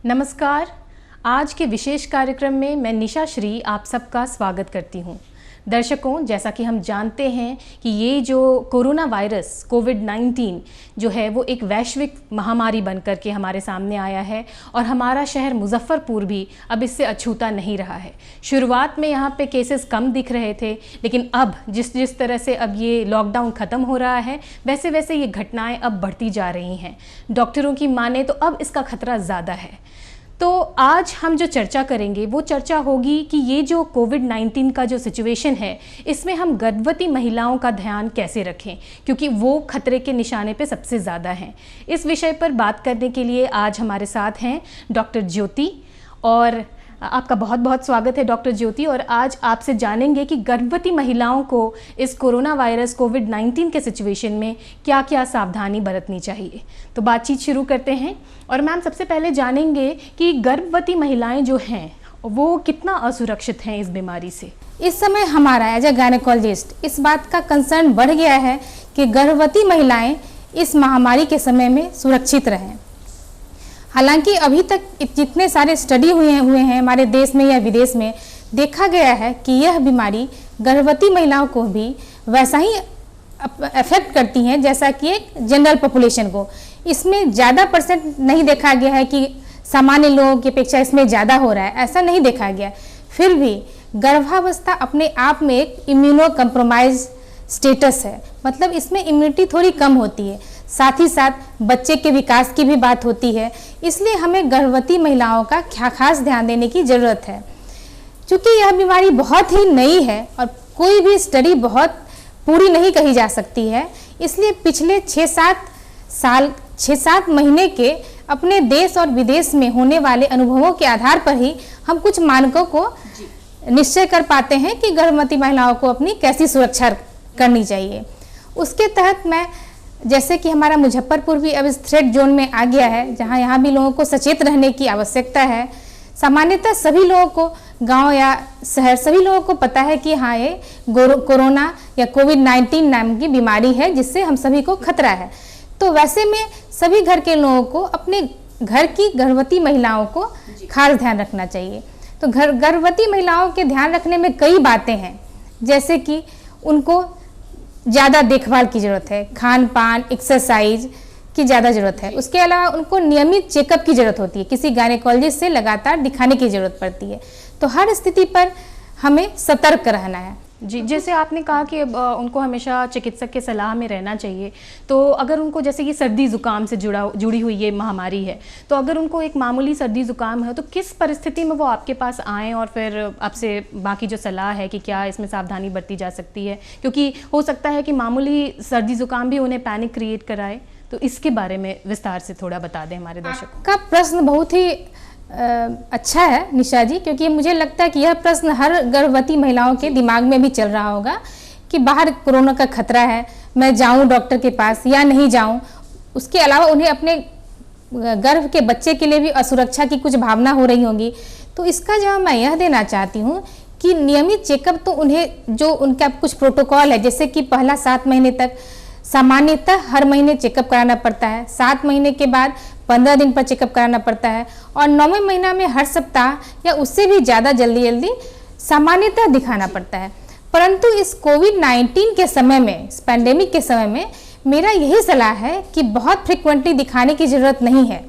नमस्कार। आज के विशेष कार्यक्रम में मैं निशा श्री आप सबका स्वागत करती हूं। दर्शकों, जैसा कि हम जानते हैं कि ये जो कोरोना वायरस कोविड-19 जो है वो एक वैश्विक महामारी बनकर के हमारे सामने आया है और हमारा शहर मुजफ्फरपुर भी अब इससे अछूता नहीं रहा है। शुरुआत में यहाँ पे केसेस कम दिख रहे थे, लेकिन अब जिस तरह से अब ये लॉकडाउन ख़त्म हो रहा है वैसे वैसे ये घटनाएं अब बढ़ती जा रही हैं। डॉक्टरों की माने तो अब इसका खतरा ज़्यादा है। तो आज हम जो चर्चा करेंगे वो चर्चा होगी कि ये जो कोविड-19 का जो सिचुएशन है इसमें हम गर्भवती महिलाओं का ध्यान कैसे रखें, क्योंकि वो खतरे के निशाने पे सबसे ज़्यादा हैं। इस विषय पर बात करने के लिए आज हमारे साथ हैं डॉक्टर ज्योति, और आपका बहुत बहुत स्वागत है डॉक्टर ज्योति। और आज आपसे जानेंगे कि गर्भवती महिलाओं को इस कोरोना वायरस कोविड-19 के सिचुएशन में क्या क्या सावधानी बरतनी चाहिए। तो बातचीत शुरू करते हैं। और मैम, सबसे पहले जानेंगे कि गर्भवती महिलाएं जो हैं वो कितना असुरक्षित हैं इस बीमारी से। इस समय हमारा एज ए गायनेकोलॉजिस्ट इस बात का कंसर्न बढ़ गया है कि गर्भवती महिलाएं इस महामारी के समय में सुरक्षित रहें। हालांकि अभी तक जितने सारे स्टडी हुए हैं हमारे देश में या विदेश में, देखा गया है कि यह बीमारी गर्भवती महिलाओं को भी वैसा ही अफेक्ट करती हैं जैसा कि एक जनरल पॉपुलेशन को। इसमें ज़्यादा परसेंट नहीं देखा गया है कि सामान्य लोगों की अपेक्षा इसमें ज़्यादा हो रहा है, ऐसा नहीं देखा गया। फिर भी गर्भावस्था अपने आप में एक इम्यूनो कम्प्रोमाइज स्टेटस है, मतलब इसमें इम्यूनिटी थोड़ी कम होती है। साथ ही साथ बच्चे के विकास की भी बात होती है, इसलिए हमें गर्भवती महिलाओं का खास ध्यान देने की ज़रूरत है। क्योंकि यह बीमारी बहुत ही नई है और कोई भी स्टडी बहुत पूरी नहीं कही जा सकती है, इसलिए पिछले 6-7 महीने के अपने देश और विदेश में होने वाले अनुभवों के आधार पर ही हम कुछ मानकों को निश्चय कर पाते हैं कि गर्भवती महिलाओं को अपनी कैसी सुरक्षा करनी चाहिए। उसके तहत मैं, जैसे कि हमारा मुजफ्फरपुर भी अब इस थ्रेड जोन में आ गया है, जहां यहाँ भी लोगों को सचेत रहने की आवश्यकता है। सामान्यतः सभी लोगों को, गांव या शहर, सभी लोगों को पता है कि हाँ, ये कोरोना या कोविड-19 नाम की बीमारी है जिससे हम सभी को खतरा है। तो वैसे में सभी घर के लोगों को अपने घर की गर्भवती महिलाओं को खास ध्यान रखना चाहिए। तो गर्भवती महिलाओं के ध्यान रखने में कई बातें हैं, जैसे कि उनको ज़्यादा देखभाल की ज़रूरत है, खान पान, एक्सरसाइज की ज़्यादा ज़रूरत है। उसके अलावा उनको नियमित चेकअप की ज़रूरत होती है, किसी गायनेकोलॉजिस्ट से लगातार दिखाने की ज़रूरत पड़ती है। तो हर स्थिति पर हमें सतर्क रहना है। जी, जैसे आपने कहा कि उनको हमेशा चिकित्सक के सलाह में रहना चाहिए। तो अगर उनको, जैसे कि सर्दी ज़ुकाम से जुड़ी हुई ये महामारी है, तो अगर उनको एक मामूली सर्दी ज़ुकाम है तो किस परिस्थिति में वो आपके पास आएँ और फिर आपसे बाकी जो सलाह है कि क्या इसमें सावधानी बरती जा सकती है, क्योंकि हो सकता है कि मामूली सर्दी ज़ुकाम भी उन्हें पैनिक क्रिएट कराए। तो इसके बारे में विस्तार से थोड़ा बता दें हमारे दर्शकों का। प्रश्न बहुत ही अच्छा है निशा जी, क्योंकि मुझे लगता है कि यह प्रश्न हर गर्भवती महिलाओं के दिमाग में भी चल रहा होगा कि बाहर कोरोना का खतरा है, मैं जाऊं डॉक्टर के पास या नहीं जाऊं। उसके अलावा उन्हें अपने गर्भ के बच्चे के लिए भी असुरक्षा की कुछ भावना हो रही होगी। तो इसका जवाब मैं यह देना चाहती हूँ कि नियमित चेकअप तो उन्हें, जो उनका कुछ प्रोटोकॉल है, जैसे कि पहला 7 महीने तक सामान्यतः हर महीने चेकअप कराना पड़ता है, 7 महीने के बाद 15 दिन पर चेकअप कराना पड़ता है, और 9वें महीना में हर सप्ताह या उससे भी ज़्यादा जल्दी सामान्यतः दिखाना पड़ता है। परंतु इस कोविड-19 के समय में, इस पैंडेमिक के समय में मेरा यही सलाह है कि बहुत फ्रिक्वेंटली दिखाने की ज़रूरत नहीं है,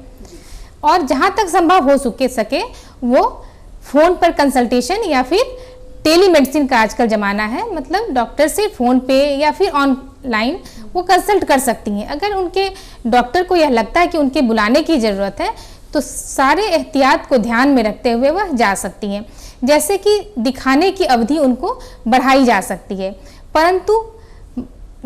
और जहाँ तक संभव हो सके वो फ़ोन पर कंसल्टेशन या फिर टेलीमेडिसिन का आजकल ज़माना है, मतलब डॉक्टर से फ़ोन पे या फिर ऑनलाइन वो कंसल्ट कर सकती हैं। अगर उनके डॉक्टर को यह लगता है कि उनके बुलाने की ज़रूरत है तो सारे एहतियात को ध्यान में रखते हुए वह जा सकती हैं, जैसे कि दिखाने की अवधि उनको बढ़ाई जा सकती है, परंतु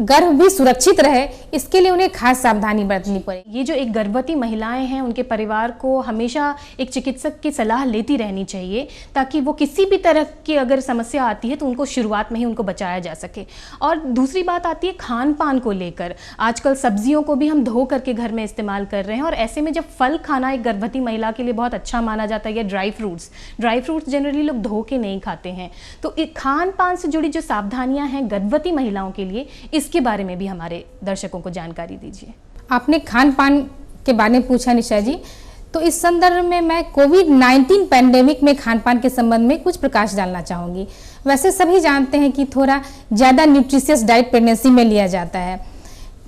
गर्भ भी सुरक्षित रहे इसके लिए उन्हें खास सावधानी बरतनी पड़ेगी। ये जो एक गर्भवती महिलाएं हैं उनके परिवार को हमेशा एक चिकित्सक की सलाह लेती रहनी चाहिए, ताकि वो किसी भी तरह की अगर समस्या आती है तो उनको शुरुआत में ही उनको बचाया जा सके। और दूसरी बात आती है खान पान को लेकर। आजकल सब्जियों को भी हम धो करके घर में इस्तेमाल कर रहे हैं, और ऐसे में जब फल खाना एक गर्भवती महिला के लिए बहुत अच्छा माना जाता है, या ड्राई फ्रूट्स जनरली लोग धो के नहीं खाते हैं। तो खान पान से जुड़ी जो सावधानियाँ हैं गर्भवती महिलाओं के लिए, इसके बारे में भी हमारे दर्शकों को जानकारी दीजिए। आपने खान पान के बारे में पूछा निशा जी, तो इस संदर्भ में मैं कोविड-19 पैंडेमिक में खान पान के संबंध में कुछ प्रकाश डालना चाहूँगी। वैसे सभी जानते हैं कि थोड़ा ज़्यादा न्यूट्रिशियस डाइट प्रेगनेंसी में लिया जाता है।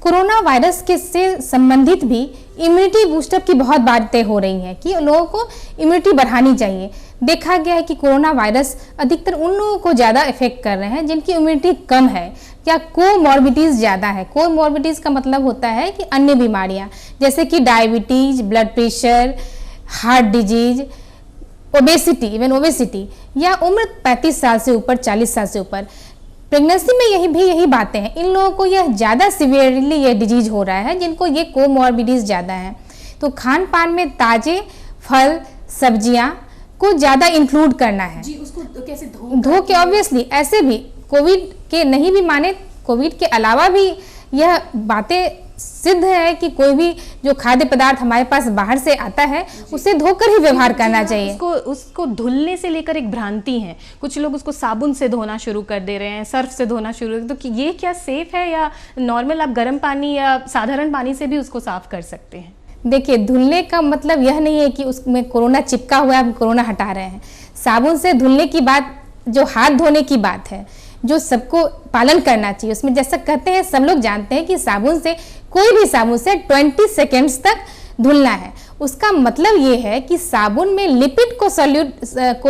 कोरोना वायरस के से संबंधित भी इम्यूनिटी बूस्टअप की बहुत बातें हो रही हैं कि लोगों को इम्यूनिटी बढ़ानी चाहिए। देखा गया है कि कोरोना वायरस अधिकतर उन लोगों को ज़्यादा इफेक्ट कर रहे हैं जिनकी इम्यूनिटी कम है या कोमॉर्बिडीज़ ज़्यादा है। कोमॉर्बिडीज़ का मतलब होता है कि अन्य बीमारियां जैसे कि diabetes, blood pressure, heart disease, obesity, even obesity, या उम्र 35 साल से ऊपर, 40 साल से ऊपर। प्रेगनेंसी में यही बातें हैं। इन लोगों को यह ज़्यादा सिवियरली ये डिजीज हो रहा है जिनको ये कोमॉर्बिडीज़ ज़्यादा है। तो खान पान में ताजे फल सब्जियां को ज़्यादा इंक्लूड करना है जी। उसको कैसे धो के ऑब्वियसली, ऐसे भी कोविड के नहीं भी माने, कोविड के अलावा भी यह बातें सिद्ध है कि कोई भी जो खाद्य पदार्थ हमारे पास बाहर से आता है उसे धोकर ही व्यवहार करना चाहिए। उसको धुलने से लेकर एक भ्रांति है, कुछ लोग उसको साबुन से धोना शुरू कर दे रहे हैं, सर्फ से धोना शुरू, तो ये क्या सेफ है या नॉर्मल आप गर्म पानी या साधारण पानी से भी उसको साफ कर सकते हैं? देखिए, धुलने का मतलब यह नहीं है कि उसमें कोरोना चिपका हुआ है, हम कोरोना हटा रहे हैं। साबुन से धुलने की बात, जो हाथ धोने की बात है, जो सबको पालन करना चाहिए, उसमें जैसा कहते हैं, सब लोग जानते हैं कि साबुन से, कोई भी साबुन से 20 सेकेंड्स तक धुलना है। उसका मतलब ये है कि साबुन में लिपिड को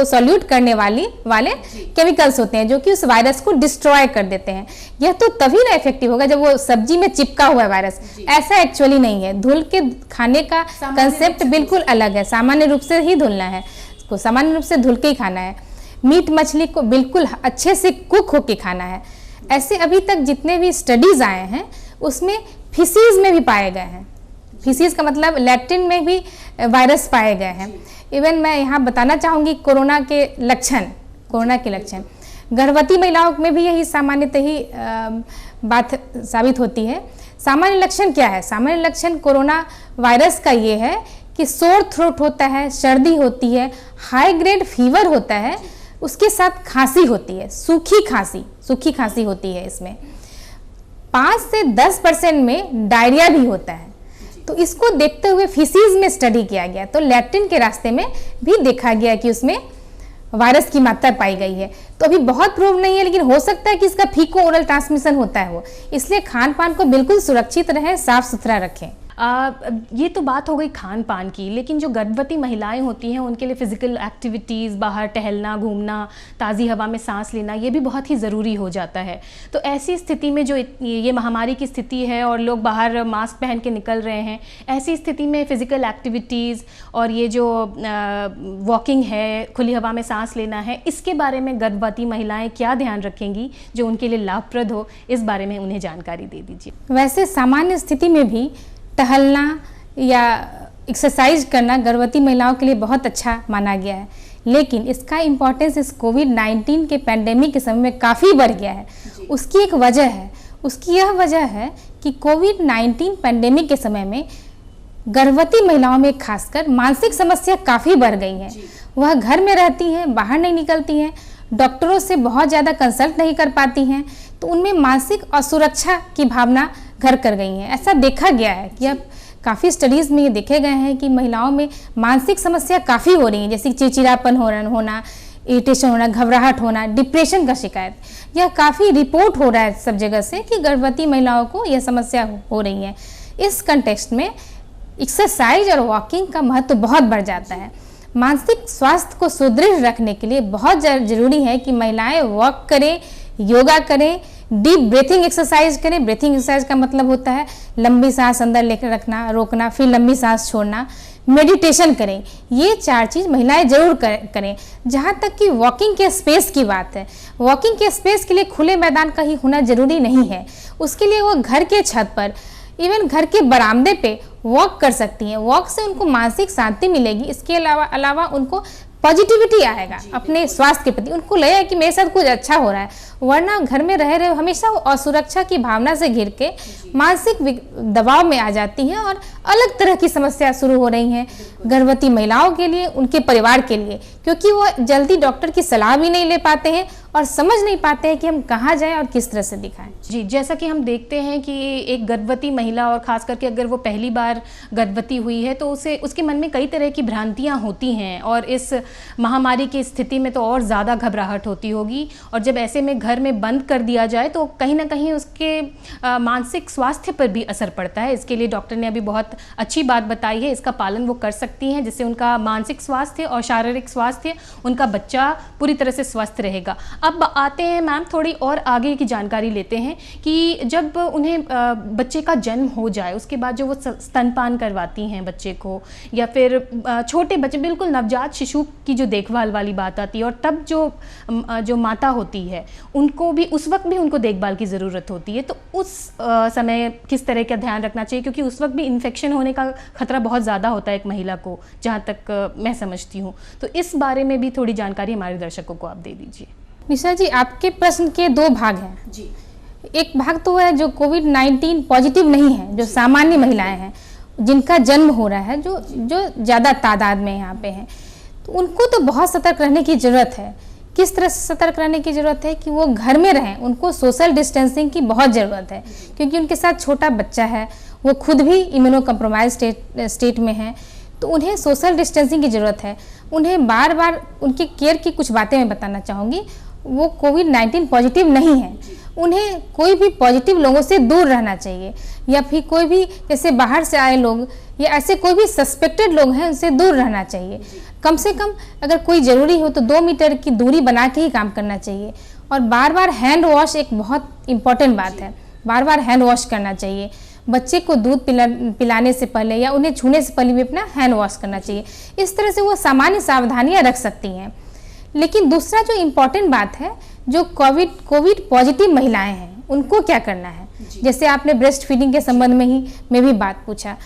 सॉल्यूट करने वाले केमिकल्स होते हैं जो कि उस वायरस को डिस्ट्रॉय कर देते हैं। यह तो तभी ना इफेक्टिव होगा जब वो सब्जी में चिपका हुआ है वायरस। ऐसा एक्चुअली नहीं है। धुल के खाने का कंसेप्ट बिल्कुल अलग है। सामान्य रूप से ही धुलना है, उसको सामान्य रूप से धुल के ही खाना है। मीट मछली को बिल्कुल अच्छे से कुक होके खाना है। ऐसे अभी तक जितने भी स्टडीज आए हैं उसमें फिशीज में भी पाए गए हैं। फिशीज का मतलब लैट्रिन में भी वायरस पाए गए हैं। इवन मैं यहाँ बताना चाहूँगी कोरोना के लक्षण गर्भवती महिलाओं में भी यही सामान्यतः ही बात साबित होती है। सामान्य लक्षण क्या है? सामान्य लक्षण कोरोना वायरस का ये है कि सोर थ्रोट होता है, सर्दी होती है, हाई ग्रेड फीवर होता है, उसके साथ खांसी होती है, सूखी खांसी होती है। इसमें 5 से 10% में डायरिया भी होता है। तो इसको देखते हुए फिशीज में स्टडी किया गया, तो लैट्रिन के रास्ते में भी देखा गया कि उसमें वायरस की मात्रा पाई गई है। तो अभी बहुत प्रूव नहीं है, लेकिन हो सकता है कि इसका फीको ओरल ट्रांसमिशन होता है वो। इसलिए खान पान को बिल्कुल सुरक्षित रहें, साफ सुथरा रखें। ये तो बात हो गई खान पान की, लेकिन जो गर्भवती महिलाएं होती हैं उनके लिए फिजिकल एक्टिविटीज़, बाहर टहलना, घूमना, ताज़ी हवा में सांस लेना, ये भी बहुत ही ज़रूरी हो जाता है। तो ऐसी स्थिति में जो ये महामारी की स्थिति है और लोग बाहर मास्क पहन के निकल रहे हैं, ऐसी स्थिति में फिजिकल एक्टिविटीज़ और ये जो वॉकिंग है, खुली हवा में सांस लेना है, इसके बारे में गर्भवती महिलाएँ क्या ध्यान रखेंगी जो उनके लिए लाभप्रद हो, इस बारे में उन्हें जानकारी दे दीजिए। वैसे सामान्य स्थिति में भी टहलना या एक्सरसाइज करना गर्भवती महिलाओं के लिए बहुत अच्छा माना गया है, लेकिन इसका इम्पोर्टेंस इस कोविड-19 के पैंडेमिक के समय में काफ़ी बढ़ गया है। उसकी एक वजह है, उसकी यह वजह है कि कोविड-19 पैंडेमिक के समय में गर्भवती महिलाओं में खासकर मानसिक समस्या काफ़ी बढ़ गई है। वह घर में रहती हैं, बाहर नहीं निकलती हैं, डॉक्टरों से बहुत ज़्यादा कंसल्ट नहीं कर पाती हैं, तो उनमें मानसिक असुरक्षा की भावना घर कर गई हैं। ऐसा देखा गया है कि अब काफ़ी स्टडीज़ में ये देखे गए हैं कि महिलाओं में मानसिक समस्या काफ़ी हो रही है, जैसे चिड़चिड़ापन होना, इरिटेशन होना, घबराहट होना, डिप्रेशन का शिकायत। यह काफ़ी रिपोर्ट हो रहा है सब जगह से कि गर्भवती महिलाओं को यह समस्या हो रही है। इस कंटेक्स्ट में एक्सरसाइज और वॉकिंग का महत्व बहुत बढ़ जाता है। मानसिक स्वास्थ्य को सुदृढ़ रखने के लिए बहुत ज़रूरी है कि महिलाएं वॉक करें, योगा करें, डीप ब्रीथिंग एक्सरसाइज करें। ब्रीथिंग एक्सरसाइज का मतलब होता है लंबी सांस अंदर लेकर रखना, रोकना, फिर लंबी सांस छोड़ना, मेडिटेशन करें। ये 4 चीज़ महिलाएं जरूर करें। जहाँ तक कि वॉकिंग के स्पेस की बात है, वॉकिंग के स्पेस के लिए खुले मैदान का ही होना जरूरी नहीं है। उसके लिए वो घर के छत पर, इवन घर के बरामदे पे वॉक कर सकती हैं। वॉक से उनको मानसिक शांति मिलेगी। इसके अलावा उनको पॉजिटिविटी आएगा अपने स्वास्थ्य के प्रति। उनको लगेगा कि मेरे साथ कुछ अच्छा हो रहा है, वरना घर में रह रहे हमेशा वो असुरक्षा की भावना से घिर के मानसिक दबाव में आ जाती हैं और अलग तरह की समस्या शुरू हो रही हैं गर्भवती महिलाओं के लिए, उनके परिवार के लिए, क्योंकि वो जल्दी डॉक्टर की सलाह भी नहीं ले पाते हैं और समझ नहीं पाते हैं कि हम कहाँ जाएं और किस तरह से दिखाएं। जी, जैसा कि हम देखते हैं कि एक गर्भवती महिला, और ख़ास करके अगर वो पहली बार गर्भवती हुई है, तो उसके मन में कई तरह की भ्रांतियाँ होती हैं, और इस महामारी की स्थिति में तो और ज़्यादा घबराहट होती होगी। और जब ऐसे में घर में बंद कर दिया जाए तो कहीं ना कहीं उसके मानसिक स्वास्थ्य पर भी असर पड़ता है। इसके लिए डॉक्टर ने अभी बहुत अच्छी बात बताई है, इसका पालन वो कर सकती हैं, जिससे उनका मानसिक स्वास्थ्य और शारीरिक स्वास्थ्य, उनका बच्चा पूरी तरह से स्वस्थ रहेगा। अब आते हैं मैम, थोड़ी और आगे की जानकारी लेते हैं कि जब उन्हें बच्चे का जन्म हो जाए, उसके बाद जो वो स्तनपान करवाती हैं बच्चे को, या फिर छोटे बच्चे, बिल्कुल नवजात शिशु की जो देखभाल वाली बात आती है, और तब जो माता होती है उनको भी उस वक्त भी उनको देखभाल की ज़रूरत होती है, तो उस समय किस तरह का ध्यान रखना चाहिए, क्योंकि उस वक्त भी इन्फेक्शन होने का खतरा बहुत ज़्यादा होता है एक महिला को, जहाँ तक मैं समझती हूँ। तो इस बारे में भी थोड़ी जानकारी हमारे दर्शकों को आप दे दीजिए। निशा जी, आपके प्रश्न के दो भाग हैं जी। एक भाग तो है जो कोविड-19 पॉजिटिव नहीं है, जो सामान्य महिलाएं हैं, जिनका जन्म हो रहा है, जो ज़्यादा तादाद में यहाँ पे हैं, तो उनको तो बहुत सतर्क रहने की ज़रूरत है। किस तरह से सतर्क रहने की ज़रूरत है कि वो घर में रहें, उनको सोशल डिस्टेंसिंग की बहुत ज़रूरत है, क्योंकि उनके साथ छोटा बच्चा है, वो खुद भी इम्यूनो कम्प्रोमाइज स्टेट में है, तो उन्हें सोशल डिस्टेंसिंग की ज़रूरत है। उन्हें बार बार उनकी केयर की कुछ बातें मैं बताना चाहूँगी। वो कोविड-19 पॉजिटिव नहीं है, उन्हें कोई भी पॉजिटिव लोगों से दूर रहना चाहिए, या फिर कोई भी जैसे बाहर से आए लोग या ऐसे कोई भी सस्पेक्टेड लोग हैं उनसे दूर रहना चाहिए। कम से कम अगर कोई ज़रूरी हो तो 2 मीटर की दूरी बना के ही काम करना चाहिए। और बार बार हैंड वॉश एक बहुत इम्पॉर्टेंट बात है, बार बार हैंड वॉश करना चाहिए। बच्चे को दूध पिलाने से पहले या उन्हें छूने से पहले भी अपना हैंड वॉश करना चाहिए। इस तरह से वो सामान्य सावधानियाँ रख सकती हैं। लेकिन दूसरा जो इम्पॉर्टेंट बात है, जो कोविड पॉजिटिव महिलाएं हैं उनको क्या करना है, जैसे आपने ब्रेस्ट फीडिंग के संबंध में भी बात पूछा,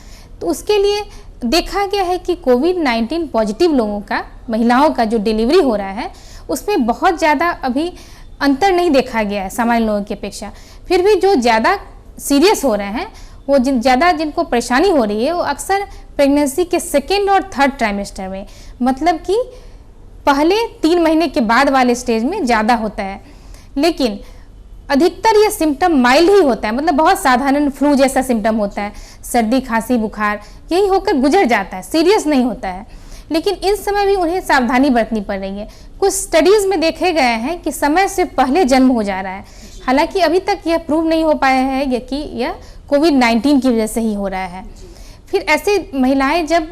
तो उसके लिए देखा गया है कि कोविड-19 पॉजिटिव लोगों का, महिलाओं का जो डिलीवरी हो रहा है उसमें बहुत ज़्यादा अभी अंतर नहीं देखा गया है सामान्य लोगों की अपेक्षा। फिर भी जो ज़्यादा सीरियस हो रहे हैं, वो ज़्यादा जिनको परेशानी हो रही है, वो अक्सर प्रेगनेंसी के 2nd और 3rd ट्राइमेस्टर में, मतलब कि पहले 3 महीने के बाद वाले स्टेज में ज़्यादा होता है। लेकिन अधिकतर ये सिम्टम माइल्ड ही होता है, मतलब बहुत साधारण फ्लू जैसा सिम्टम होता है, सर्दी खांसी बुखार यही होकर गुजर जाता है, सीरियस नहीं होता है। लेकिन इस समय भी उन्हें सावधानी बरतनी पड़ रही है। कुछ स्टडीज़ में देखे गए हैं कि समय से पहले जन्म हो जा रहा है, हालांकि अभी तक यह प्रूव नहीं हो पाया है कि यह कोविड-19 की वजह से ही हो रहा है। फिर ऐसे महिलाएं जब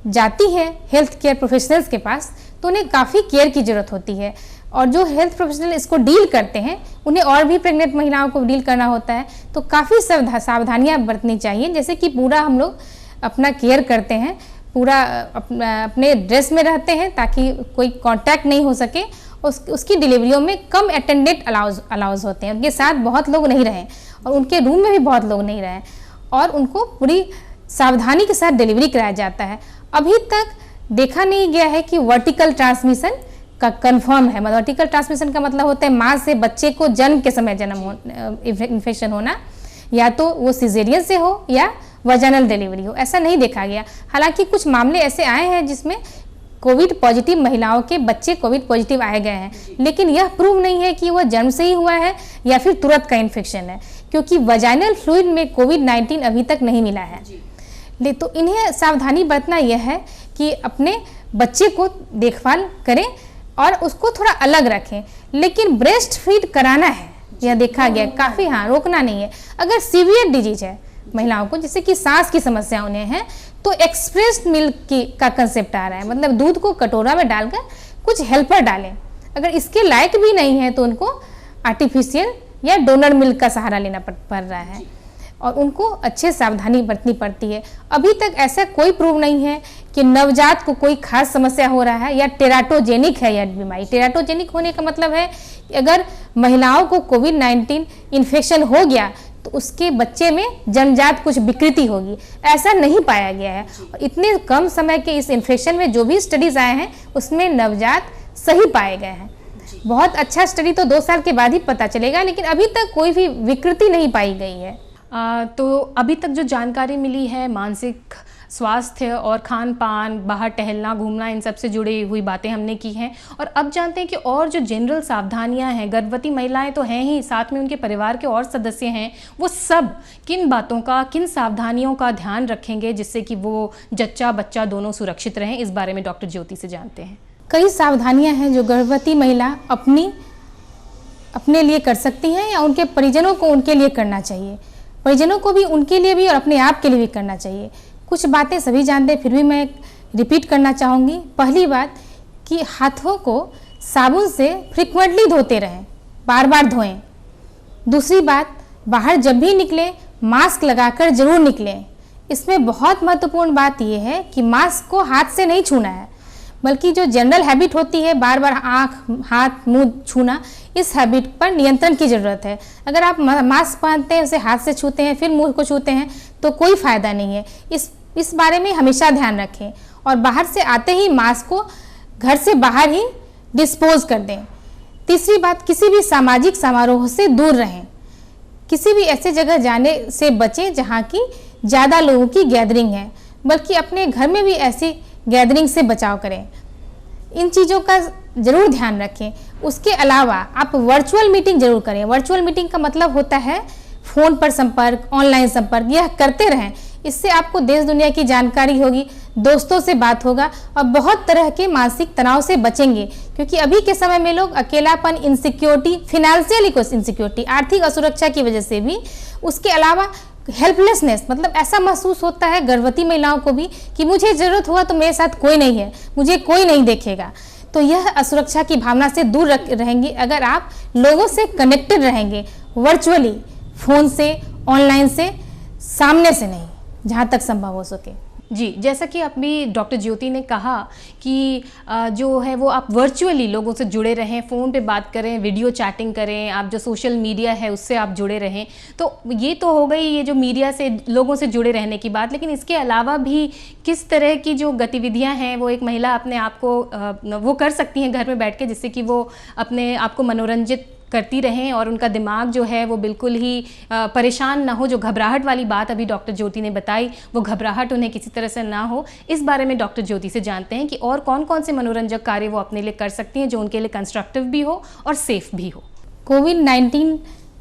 जाती हैं हेल्थ केयर प्रोफेशनल्स के पास, तो उन्हें काफ़ी केयर की ज़रूरत होती है, और जो हेल्थ प्रोफेशनल इसको डील करते हैं उन्हें और भी प्रेग्नेंट महिलाओं को डील करना होता है, तो काफ़ी सावधानियाँ बरतनी चाहिए। जैसे कि पूरा हम लोग अपना केयर करते हैं, पूरा अपने ड्रेस में रहते हैं ताकि कोई कांटेक्ट नहीं हो सके। उसकी डिलीवरियों में कम अटेंडेंट अलाउज होते हैं, उनके साथ बहुत लोग नहीं रहें, और उनके रूम में भी बहुत लोग नहीं रहें, और उनको पूरी सावधानी के साथ डिलीवरी कराया जाता है। अभी तक देखा नहीं गया है कि वर्टिकल ट्रांसमिशन का कंफर्म है। वर्टिकल ट्रांसमिशन का मतलब होता है माँ से बच्चे को जन्म के समय इन्फेक्शन होना, या तो वो सिजेरियन से हो या वजाइनल डिलीवरी हो, ऐसा नहीं देखा गया। हालांकि कुछ मामले ऐसे आए हैं जिसमें कोविड पॉजिटिव महिलाओं के बच्चे कोविड पॉजिटिव आए गए हैं, लेकिन यह प्रूव नहीं है कि वह जन्म से ही हुआ है या फिर तुरंत का इन्फेक्शन है, क्योंकि वजाइनल फ्लूइड में कोविड-19 अभी तक नहीं मिला है। तो इन्हें सावधानी बरतना यह है कि अपने बच्चे को देखभाल करें और उसको थोड़ा अलग रखें, लेकिन ब्रेस्ट फीड कराना है, यह देखा गया काफ़ी, हाँ, रोकना नहीं है। अगर सीवियर डिजीज है महिलाओं को, जैसे कि सांस की समस्या उन्हें है, तो एक्सप्रेस मिल्क का कंसेप्ट आ रहा है, मतलब दूध को कटोरा में डालकर कुछ हेल्पर डालें। अगर इसके लायक भी नहीं है तो उनको आर्टिफिशियल या डोनर मिल्क का सहारा लेना पड़ रहा है, और उनको अच्छे सावधानी बरतनी पड़ती है। अभी तक ऐसा कोई प्रूव नहीं है कि नवजात को कोई खास समस्या हो रहा है या टेराटोजेनिक है यह बीमारी। टेराटोजेनिक होने का मतलब है कि अगर महिलाओं को कोविड-19 इन्फेक्शन हो गया तो उसके बच्चे में जन्मजात कुछ विकृति होगी, ऐसा नहीं पाया गया है। और इतने कम समय के इस इन्फेक्शन में जो भी स्टडीज़ आए हैं उसमें नवजात सही पाए गए हैं। बहुत अच्छा स्टडी तो 2 साल के बाद ही पता चलेगा, लेकिन अभी तक कोई भी विकृति नहीं पाई गई है। तो अभी तक जो जानकारी मिली है, मानसिक स्वास्थ्य और खान पान, बाहर टहलना घूमना, इन सब से जुड़ी हुई बातें हमने की हैं। और अब जानते हैं कि और जो जनरल सावधानियां हैं, गर्भवती महिलाएं तो हैं ही, साथ में उनके परिवार के और सदस्य हैं, वो सब किन बातों का, किन सावधानियों का ध्यान रखेंगे जिससे कि वो जच्चा बच्चा दोनों सुरक्षित रहें, इस बारे में डॉक्टर ज्योति से जानते हैं। कई सावधानियां हैं जो गर्भवती महिला अपने लिए कर सकती हैं या उनके परिजनों को उनके लिए करना चाहिए। परिजनों को भी उनके लिए भी और अपने आप के लिए भी करना चाहिए। कुछ बातें सभी जानते हैं, फिर भी मैं रिपीट करना चाहूँगी। पहली बात कि हाथों को साबुन से फ्रिक्वेंटली धोते रहें, बार बार धोएं। दूसरी बात, बाहर जब भी निकलें मास्क लगाकर जरूर निकलें। इसमें बहुत महत्वपूर्ण बात यह है कि मास्क को हाथ से नहीं छूना है, बल्कि जो जनरल हैबिट होती है बार बार आँख, हाथ, मुंह छूना, इस हैबिट पर नियंत्रण की ज़रूरत है। अगर आप मास्क पहनते हैं, उसे हाथ से छूते हैं, फिर मुंह को छूते हैं, तो कोई फ़ायदा नहीं है। इस बारे में हमेशा ध्यान रखें और बाहर से आते ही मास्क को घर से बाहर ही डिस्पोज कर दें। तीसरी बात, किसी भी सामाजिक समारोह से दूर रहें। किसी भी ऐसे जगह जाने से बचें जहाँ की ज़्यादा लोगों की गैदरिंग है, बल्कि अपने घर में भी ऐसी गैदरिंग से बचाव करें। इन चीज़ों का ज़रूर ध्यान रखें। उसके अलावा आप वर्चुअल मीटिंग जरूर करें। वर्चुअल मीटिंग का मतलब होता है फ़ोन पर संपर्क, ऑनलाइन संपर्क, यह करते रहें। इससे आपको देश दुनिया की जानकारी होगी, दोस्तों से बात होगा और बहुत तरह के मानसिक तनाव से बचेंगे, क्योंकि अभी के समय में लोग अकेलापन, इनसिक्योरिटी, फिनेंशियल इनसिक्योरिटी, आर्थिक असुरक्षा की वजह से भी, उसके अलावा हेल्पलेसनेस, मतलब ऐसा महसूस होता है गर्भवती महिलाओं को भी कि मुझे ज़रूरत हुआ तो मेरे साथ कोई नहीं है, मुझे कोई नहीं देखेगा। तो यह असुरक्षा की भावना से दूर रहेंगी अगर आप लोगों से कनेक्टेड रहेंगे, वर्चुअली, फ़ोन से, ऑनलाइन से, सामने से नहीं, जहाँ तक संभव हो सके। जी, जैसा कि अभी डॉक्टर ज्योति ने कहा कि जो है वो आप वर्चुअली लोगों से जुड़े रहें, फ़ोन पे बात करें, वीडियो चैटिंग करें, आप जो सोशल मीडिया है उससे आप जुड़े रहें। तो ये तो हो गई ये जो मीडिया से लोगों से जुड़े रहने की बात, लेकिन इसके अलावा भी किस तरह की जो गतिविधियां हैं वो एक महिला अपने आप को वो कर सकती हैं घर में बैठ के, जिससे कि वो अपने आप को मनोरंजित करती रहें और उनका दिमाग जो है वो बिल्कुल ही परेशान ना हो। जो घबराहट वाली बात अभी डॉक्टर ज्योति ने बताई, वो घबराहट उन्हें किसी तरह से ना हो, इस बारे में डॉक्टर ज्योति से जानते हैं कि और कौन कौन से मनोरंजक कार्य वो अपने लिए कर सकती हैं जो उनके लिए कंस्ट्रक्टिव भी हो और सेफ भी हो। कोविड-19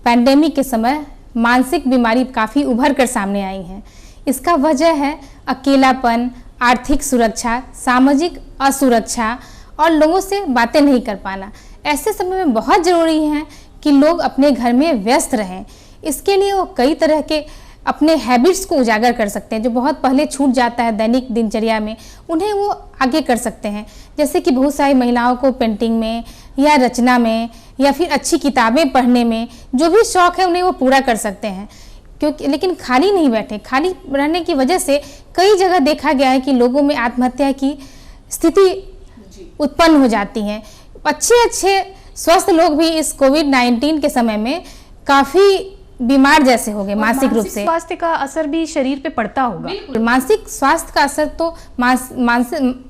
पैंडेमिक के समय मानसिक बीमारी काफ़ी उभर कर सामने आई हैं। इसका वजह है अकेलापन, आर्थिक सुरक्षा, सामाजिक असुरक्षा और लोगों से बातें नहीं कर पाना। ऐसे समय में बहुत ज़रूरी है कि लोग अपने घर में व्यस्त रहें। इसके लिए वो कई तरह के अपने हैबिट्स को उजागर कर सकते हैं, जो बहुत पहले छूट जाता है दैनिक दिनचर्या में, उन्हें वो आगे कर सकते हैं। जैसे कि बहुत सारी महिलाओं को पेंटिंग में या रचना में या फिर अच्छी किताबें पढ़ने में जो भी शौक़ है उन्हें वो पूरा कर सकते हैं। क्योंकि लेकिन खाली नहीं बैठे, खाली रहने की वजह से कई जगह देखा गया है कि लोगों में आत्महत्या की स्थिति उत्पन्न हो जाती हैं। अच्छे स्वस्थ लोग भी इस कोविड-19 के समय में काफ़ी बीमार जैसे हो गए मानसिक रूप से। स्वास्थ्य का असर भी शरीर पे पड़ता होगा। मानसिक स्वास्थ्य का असर तो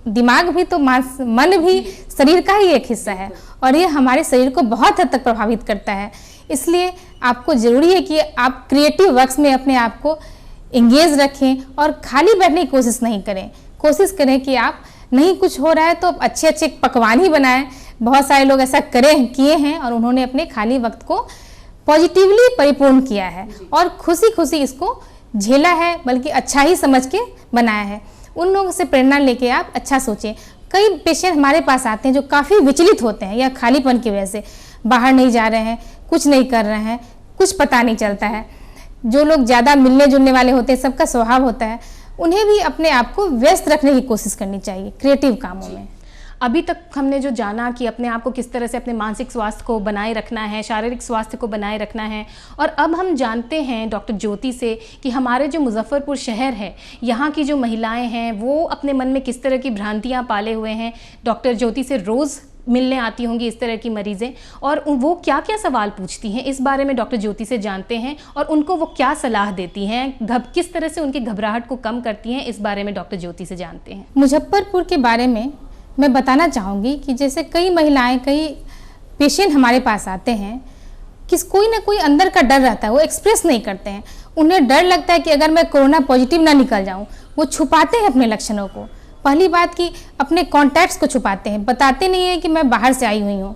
दिमाग भी तो मन भी शरीर का ही एक हिस्सा है और ये हमारे शरीर को बहुत हद तक प्रभावित करता है। इसलिए आपको ज़रूरी है कि आप क्रिएटिव वर्क्स में अपने आप को इंगेज रखें और खाली बैठने की कोशिश नहीं करें। कोशिश करें कि आप नहीं कुछ हो रहा है तो अच्छे पकवान ही बनाएं। बहुत सारे लोग ऐसा किए हैं और उन्होंने अपने खाली वक्त को पॉजिटिवली परिपूर्ण किया है और खुशी इसको झेला है, बल्कि अच्छा ही समझ के बनाया है। उन लोगों से प्रेरणा लेके आप अच्छा सोचें। कई पेशेंट हमारे पास आते हैं जो काफ़ी विचलित होते हैं या खालीपन की वजह से बाहर नहीं जा रहे हैं, कुछ नहीं कर रहे हैं, कुछ पता नहीं चलता है। जो लोग ज़्यादा मिलने जुलने वाले होते हैं, सबका स्वभाव होता है, उन्हें भी अपने आप को व्यस्त रखने की कोशिश करनी चाहिए क्रिएटिव कामों में। अभी तक हमने जो जाना कि अपने आप को किस तरह से अपने मानसिक स्वास्थ्य को बनाए रखना है, शारीरिक स्वास्थ्य को बनाए रखना है, और अब हम जानते हैं डॉक्टर ज्योति से कि हमारे जो मुजफ्फरपुर शहर है, यहाँ की जो महिलाएं हैं वो अपने मन में किस तरह की भ्रांतियाँ पाले हुए हैं। डॉक्टर ज्योति से रोज़ मिलने आती होंगी इस तरह की मरीज़ें, और वो क्या क्या सवाल पूछती हैं इस बारे में डॉक्टर ज्योति से जानते हैं, और उनको वो क्या सलाह देती हैं, किस तरह से उनकी घबराहट को कम करती हैं, इस बारे में डॉक्टर ज्योति से जानते हैं। मुजफ्फरपुर के बारे में मैं बताना चाहूँगी कि जैसे कई महिलाएं, कई पेशेंट हमारे पास आते हैं कि कोई ना कोई अंदर का डर रहता है, वो एक्सप्रेस नहीं करते हैं। उन्हें डर लगता है कि अगर मैं कोरोना पॉजिटिव ना निकल जाऊं। वो छुपाते हैं अपने लक्षणों को। पहली बात कि अपने कॉन्टैक्ट्स को छुपाते हैं, बताते नहीं है कि मैं बाहर से आई हुई हूँ,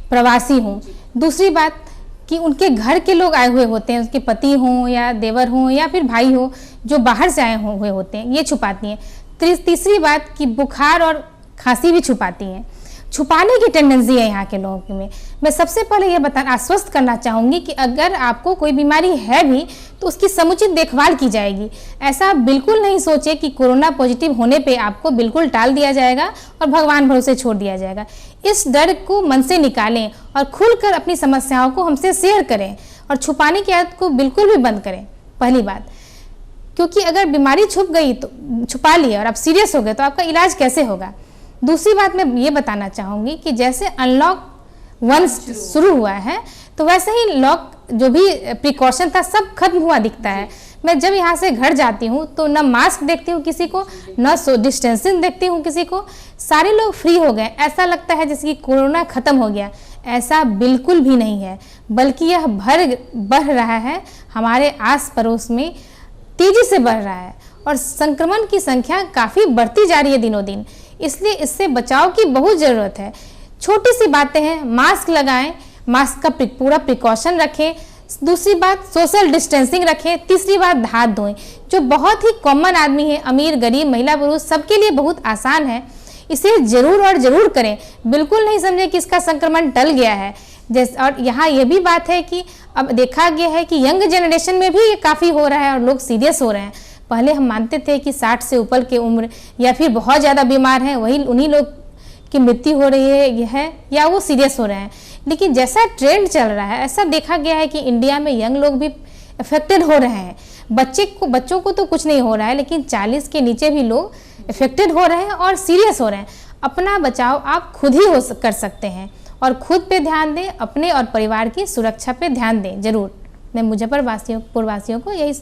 प्रवासी हूँ। दूसरी बात कि उनके घर के लोग आए हुए होते हैं, उसके पति हों या देवर हों या फिर भाई हो जो बाहर से आए हुए होते हैं, ये छुपाती हैं। तीसरी बात कि बुखार और खांसी भी छुपाती हैं। छुपाने की टेंडेंसी है यहाँ के लोगों में। मैं सबसे पहले ये आश्वस्त करना चाहूँगी कि अगर आपको कोई बीमारी है भी तो उसकी समुचित देखभाल की जाएगी। ऐसा बिल्कुल नहीं सोचे कि कोरोना पॉजिटिव होने पे आपको बिल्कुल टाल दिया जाएगा और भगवान भरोसे छोड़ दिया जाएगा। इस डर को मन से निकालें और खुलकर अपनी समस्याओं को हमसे शेयर करें और छुपाने की आदत को बिल्कुल भी बंद करें, पहली बात। क्योंकि अगर बीमारी छुप गई तो छुपा लिया और आप सीरियस हो गए तो आपका इलाज कैसे होगा। दूसरी बात मैं ये बताना चाहूँगी कि जैसे अनलॉक 1 शुरू हुआ है तो वैसे ही लॉक जो भी प्रिकॉशन था सब खत्म हुआ दिखता है। मैं जब यहाँ से घर जाती हूँ तो न मास्क देखती हूँ किसी को, न डिस्टेंसिंग देखती हूँ किसी को। सारे लोग फ्री हो गए, ऐसा लगता है जैसे कि कोरोना खत्म हो गया। ऐसा बिल्कुल भी नहीं है, बल्कि यह बढ़ रहा है, हमारे आस पड़ोस में तेजी से बढ़ रहा है और संक्रमण की संख्या काफ़ी बढ़ती जा रही है दिनों दिन। इसलिए इससे बचाव की बहुत ज़रूरत है। छोटी सी बातें हैं, मास्क लगाएं, मास्क का पूरा प्रिकॉशन रखें। दूसरी बात सोशल डिस्टेंसिंग रखें। तीसरी बात हाथ धोएं, जो बहुत ही कॉमन आदमी है, अमीर गरीब महिला पुरुष सबके लिए बहुत आसान है। इसे जरूर और ज़रूर करें। बिल्कुल नहीं समझे कि इसका संक्रमण टल गया है। और यहाँ ये भी बात है कि अब देखा गया है कि यंग जनरेशन में भी ये काफ़ी हो रहा है और लोग सीरियस हो रहे हैं। पहले हम मानते थे कि 60 से ऊपर की उम्र या फिर बहुत ज़्यादा बीमार हैं वही उन्हीं लोग की मृत्यु हो रही है या वो सीरियस हो रहे हैं। लेकिन जैसा ट्रेंड चल रहा है ऐसा देखा गया है कि इंडिया में यंग लोग भी अफेक्टेड हो रहे हैं। बच्चों को तो कुछ नहीं हो रहा है, लेकिन 40 के नीचे भी लोग अफेक्टेड हो रहे हैं और सीरियस हो रहे हैं। अपना बचाव आप खुद ही कर सकते हैं और खुद पे ध्यान दें, अपने और परिवार की सुरक्षा पे ध्यान दें ज़रूर। मैं मुजफ्फरपुरवासियों को यही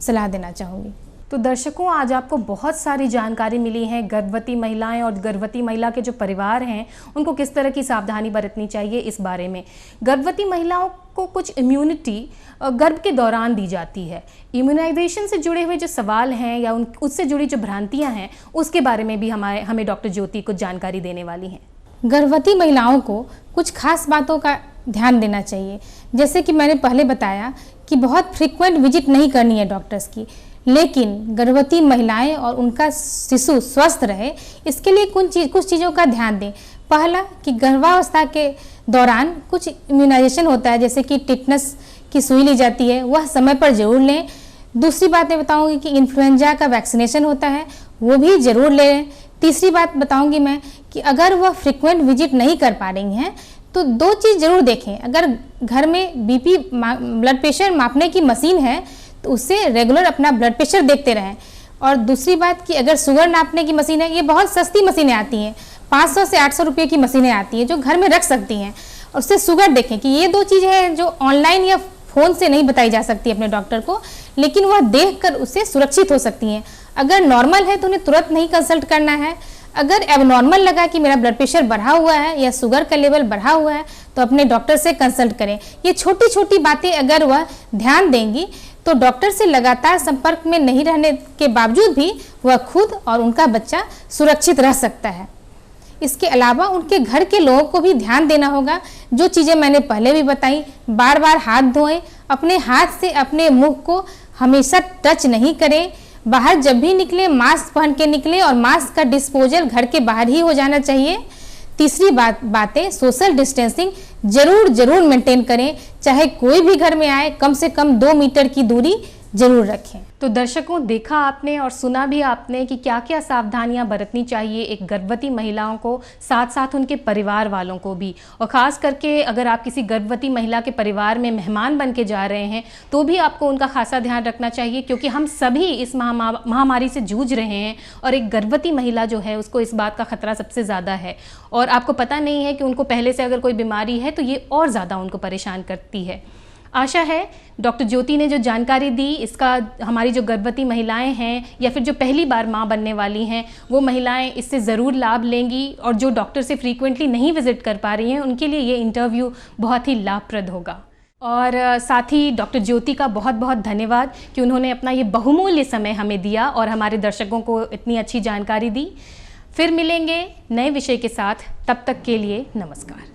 सलाह देना चाहूँगी। तो दर्शकों, आज आपको बहुत सारी जानकारी मिली है गर्भवती महिलाएं और गर्भवती महिला के जो परिवार हैं उनको किस तरह की सावधानी बरतनी चाहिए इस बारे में। गर्भवती महिलाओं को कुछ इम्यूनिटी गर्भ के दौरान दी जाती है। इम्यूनाइजेशन से जुड़े हुए जो सवाल हैं या उससे जुड़ी जो भ्रांतियां हैं उसके बारे में भी हमें डॉक्टर ज्योति कुछ जानकारी देने वाली हैं। गर्भवती महिलाओं को कुछ खास बातों का ध्यान देना चाहिए। जैसे कि मैंने पहले बताया कि बहुत फ्रीक्वेंट विजिट नहीं करनी है डॉक्टर्स की, लेकिन गर्भवती महिलाएं और उनका शिशु स्वस्थ रहे इसके लिए कुछ चीज़ों का ध्यान दें। पहला कि गर्भावस्था के दौरान कुछ इम्यूनाइजेशन होता है, जैसे कि टिटनस की सुई ली जाती है, वह समय पर जरूर लें। दूसरी बात मैं बताऊंगी कि इन्फ्लुएंजा का वैक्सीनेशन होता है, वो भी ज़रूर लें। तीसरी बात बताऊंगी मैं कि अगर वह फ्रीक्वेंट विजिट नहीं कर पा रही हैं तो 2 चीज़ ज़रूर देखें। अगर घर में बीपी ब्लड प्रेशर मापने की मशीन है तो उससे रेगुलर अपना ब्लड प्रेशर देखते रहें। और दूसरी बात कि अगर शुगर नापने की मशीन है, ये बहुत सस्ती मशीनें आती हैं, 500 से 800 रुपये की मशीनें आती हैं जो घर में रख सकती हैं, और उससे शुगर देखें। कि ये 2 चीज़ें हैं जो ऑनलाइन या फ़ोन से नहीं बताई जा सकती अपने डॉक्टर को, लेकिन वह देख कर उससे सुरक्षित हो सकती हैं। अगर नॉर्मल है तो उन्हें तुरंत नहीं कंसल्ट करना है। अगर एबनॉर्मल लगा कि मेरा ब्लड प्रेशर बढ़ा हुआ है या शुगर का लेवल बढ़ा हुआ है तो अपने डॉक्टर से कंसल्ट करें। ये छोटी छोटी बातें अगर वह ध्यान देंगी तो डॉक्टर से लगातार संपर्क में नहीं रहने के बावजूद भी वह खुद और उनका बच्चा सुरक्षित रह सकता है। इसके अलावा उनके घर के लोगों को भी ध्यान देना होगा। जो चीज़ें मैंने पहले भी बताई, बार बार हाथ धोएं, अपने हाथ से अपने मुंह को हमेशा टच नहीं करें, बाहर जब भी निकले मास्क पहन के निकले और मास्क का डिस्पोजल घर के बाहर ही हो जाना चाहिए। तीसरी बातें सोशल डिस्टेंसिंग जरूर मेंटेन करें, चाहे कोई भी घर में आए कम से कम 2 मीटर की दूरी जरूर रखें। तो दर्शकों, देखा आपने और सुना भी आपने कि क्या क्या सावधानियां बरतनी चाहिए एक गर्भवती महिलाओं को, साथ साथ उनके परिवार वालों को भी। और ख़ास करके अगर आप किसी गर्भवती महिला के परिवार में मेहमान बन के जा रहे हैं तो भी आपको उनका खासा ध्यान रखना चाहिए, क्योंकि हम सभी इस महामारी से जूझ रहे हैं और एक गर्भवती महिला जो है उसको इस बात का खतरा सबसे ज़्यादा है। और आपको पता नहीं है कि उनको पहले से अगर कोई बीमारी है तो ये और ज़्यादा उनको परेशान करती है। आशा है डॉक्टर ज्योति ने जो जानकारी दी इसका हमारी जो गर्भवती महिलाएं हैं या फिर जो पहली बार मां बनने वाली हैं वो महिलाएं इससे ज़रूर लाभ लेंगी, और जो डॉक्टर से फ्रीक्वेंटली नहीं विजिट कर पा रही हैं उनके लिए ये इंटरव्यू बहुत ही लाभप्रद होगा। और साथ ही डॉक्टर ज्योति का बहुत बहुत धन्यवाद कि उन्होंने अपना ये बहुमूल्य समय हमें दिया और हमारे दर्शकों को इतनी अच्छी जानकारी दी। फिर मिलेंगे नए विषय के साथ, तब तक के लिए नमस्कार।